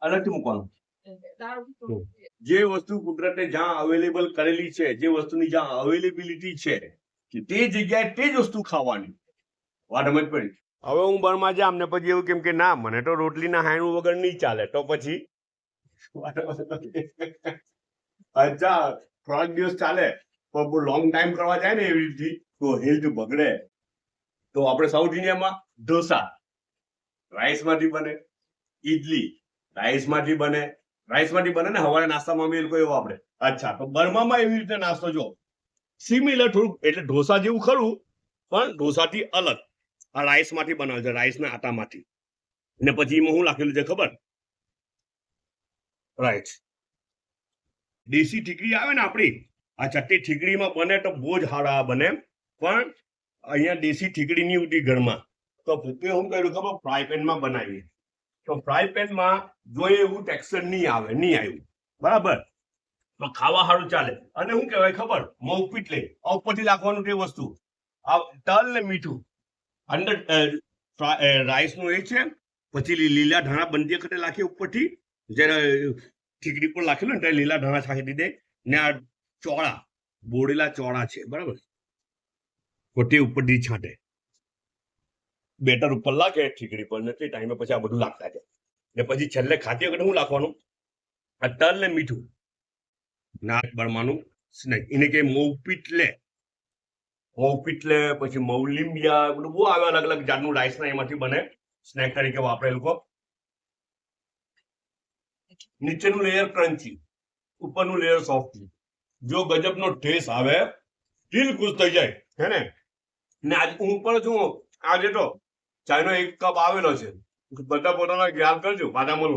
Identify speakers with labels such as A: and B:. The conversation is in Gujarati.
A: અલગથી મૂકવાનું. જે વસ્તુ કુદરતે જ્યાં અવેલેબલ કરેલી છે, જે વસ્તુની જ્યાં અવેલેબિલિટી છે, કે તે જગ્યાએ તે જ વસ્તુ ખાવાની. વાત સમજ પડી? હવે હું બરમાં જામ ને પછી એવું કેમ કે ના મને તો રોટલીના હાયણું વગર નહીં ચાલે, તો પછી અચ્છા થોડાક દિવસ ચાલે પણ બહુ લોંગ ટાઈમ કરવા જાય ને એવી રીતે તો હેલ્થ બગડે. તો આપણે સાઉથ ઇન્ડિયામાં ઢોસા રાઈસમાંથી બને, ઈડલી રાઈસમાંથી બને ને હવારે નાસ્તામાં બી એ લોકો એવું આપણે. અચ્છા તો બર્મામાં એવી રીતે નાસ્તો જો સિમિલર થોડુંક, એટલે ઢોસા જેવું ખરું પણ ઢોસાથી અલગ. આ રાઈસમાંથી બનાવે છે, રાઈસના આટામાંથી. ને પછી એમાં શું લખેલું છે ખબર? રાઈટ દેશી ઠીકડી આવે ને આપણી, આ ચટ્ટી ઠીકડીમાં બને તો બહુ જ સારા બને. પણ અહીંયા દેશી ઠીકડી નહીં ઉઠી ઘરમાં, તો પપ્પે શું કર્યું ખબર? ફ્રાય પેનમાં બનાવી. તો ફ્રાય પેનમાં જોઈએ એવું ટેક્સચર નહીં આવ્યું બરાબર. તો ખાવા સારું ચાલે. અને શું કહેવાય ખબર? મગ પીટલે ઉપરથી નાખવાનું તે વસ્તુ, આ તલ ને મીઠું અંદર રાઈસનું એ છે. પછી લીલા ધાણા બનતી વખતે નાખી ઉપરથી, જ્યારે ઠીકડી પર નાખેલું ને ત્યારે લીલા ધાણા છાંટી દીધે. ને આ ચોળા, બોળેલા ચોળા છે બરાબર, તે ઉપરથી છાંટે. બેટર ઉપર લાગે ઠીકડી પર ને તે ટાઈમે પછી આ બધું લાગતા છે. ને પછી છેલ્લે ખાતી વખતે શું નાખવાનું? આ તલ ને મીઠું ના બળમાનું સ્નેક, એને કે મગ પીટલે, પછી મૌલિમ્બિયા, બધું બહુ આવે અલગ અલગ જાતનું રાઈસના એમાંથી બને, સ્નેક તરીકે વાપરે લોકો. નીચેનું લેયર ક્રન્ચી, ઉપરનું લેયર સોફ્ટ. જો ગજબનો ટેસ્ટ આવે, દિલ ખુશ થઈ જાય હે ને. આજ હું પણ છું, આજે તો ચાયનો 1 કપ આવેલો છે. બધા પોતાના ખ્યાલ કરજો, પાછા મળું.